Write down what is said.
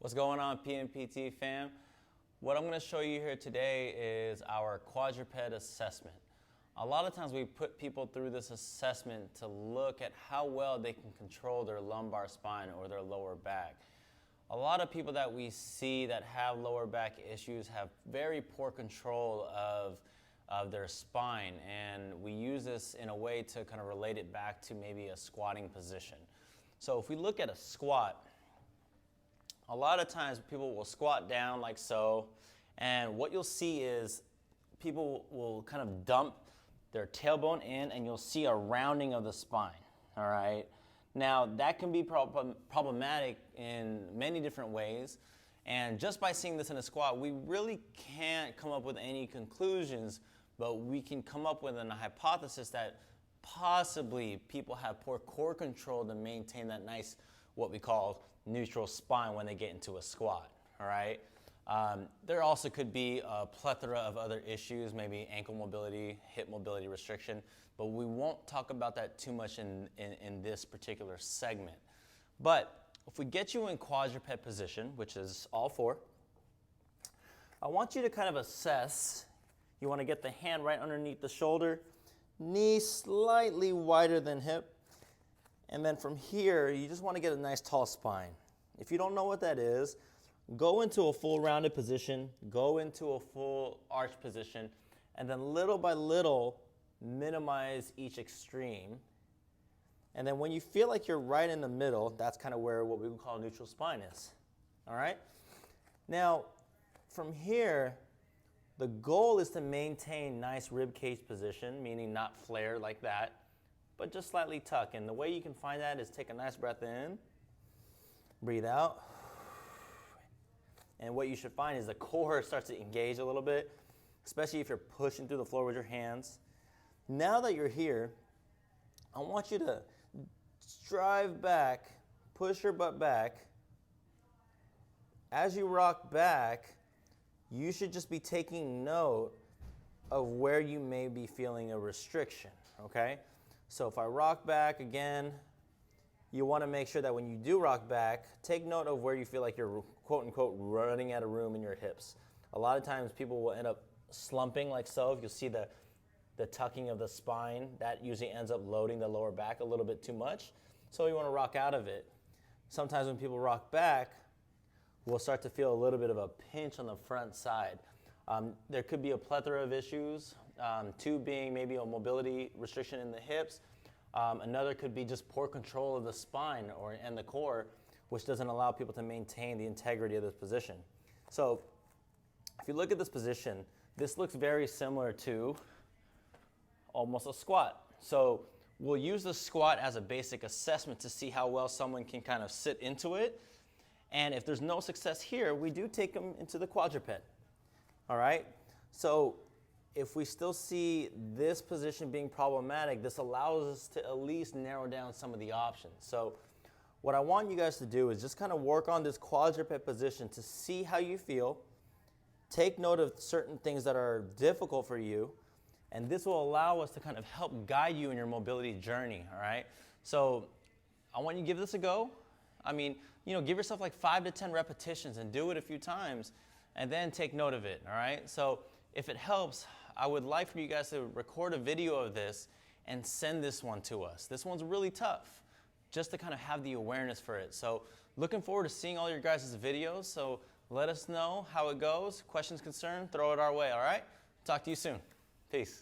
What's going on, PMPT fam? What I'm going to show you here today is our quadruped assessment. A lot of times we put people through this assessment to look at how well they can control their lumbar spine or their lower back. A lot of people that we see that have lower back issues have very poor control of their spine, and we use this in a way to kind of relate it back to maybe a squatting position. So if we look at a squat, a lot of times people will squat down like so, and what you'll see is people will kind of dump their tailbone in, and you'll see a rounding of the spine, all right? Now, that can be problematic in many different ways, and just by seeing this in a squat, we really can't come up with any conclusions, but we can come up with a hypothesis that possibly people have poor core control to maintain that nice, what we call neutral spine when they get into a squat, all right? There also could be a plethora of other issues, maybe ankle mobility, hip mobility restriction, but we won't talk about that too much in this particular segment. But if we get you in quadruped position, which is all four, I want you to kind of assess. You want to get the hand right underneath the shoulder, knee slightly wider than hip, and then from here, you just want to get a nice tall spine. If you don't know what that is, go into a full rounded position, go into a full arch position, and then little by little, minimize each extreme. And then when you feel like you're right in the middle, that's kind of where what we would call neutral spine is. All right? Now, from here, the goal is to maintain nice rib cage position, meaning not flare like that, but just slightly tuck. And the way you can find that is take a nice breath in, breathe out. And what you should find is the core starts to engage a little bit, especially if you're pushing through the floor with your hands. Now that you're here, I want you to drive back, push your butt back. As you rock back, you should just be taking note of where you may be feeling a restriction, okay? So if I rock back again, you want to make sure that when you do rock back, take note of where you feel like you're quote-unquote running out of room in your hips. A lot of times people will end up slumping like so. If you'll see the tucking of the spine, that usually ends up loading the lower back a little bit too much. So you want to rock out of it. Sometimes when people rock back, we'll start to feel a little bit of a pinch on the front side. There could be a plethora of issues, two being maybe a mobility restriction in the hips. Another could be just poor control of the spine and the core, which doesn't allow people to maintain the integrity of this position. So if you look at this position, this looks very similar to almost a squat. So we'll use the squat as a basic assessment to see how well someone can kind of sit into it. And if there's no success here, we do take them into the quadruped. All right? So if we still see this position being problematic, this allows us to at least narrow down some of the options. So what I want you guys to do is just kind of work on this quadruped position to see how you feel. Take note of certain things that are difficult for you, and this will allow us to kind of help guide you in your mobility journey, all right? So I want you to give this a go. I mean, give yourself like 5 to 10 repetitions and do it a few times, and then take note of it, all right? So if it helps, I would like for you guys to record a video of this and send this one to us. This one's really tough, just to kind of have the awareness for it. So looking forward to seeing all your guys' videos. So let us know how it goes. Questions, concerns, throw it our way, all right? Talk to you soon. Peace.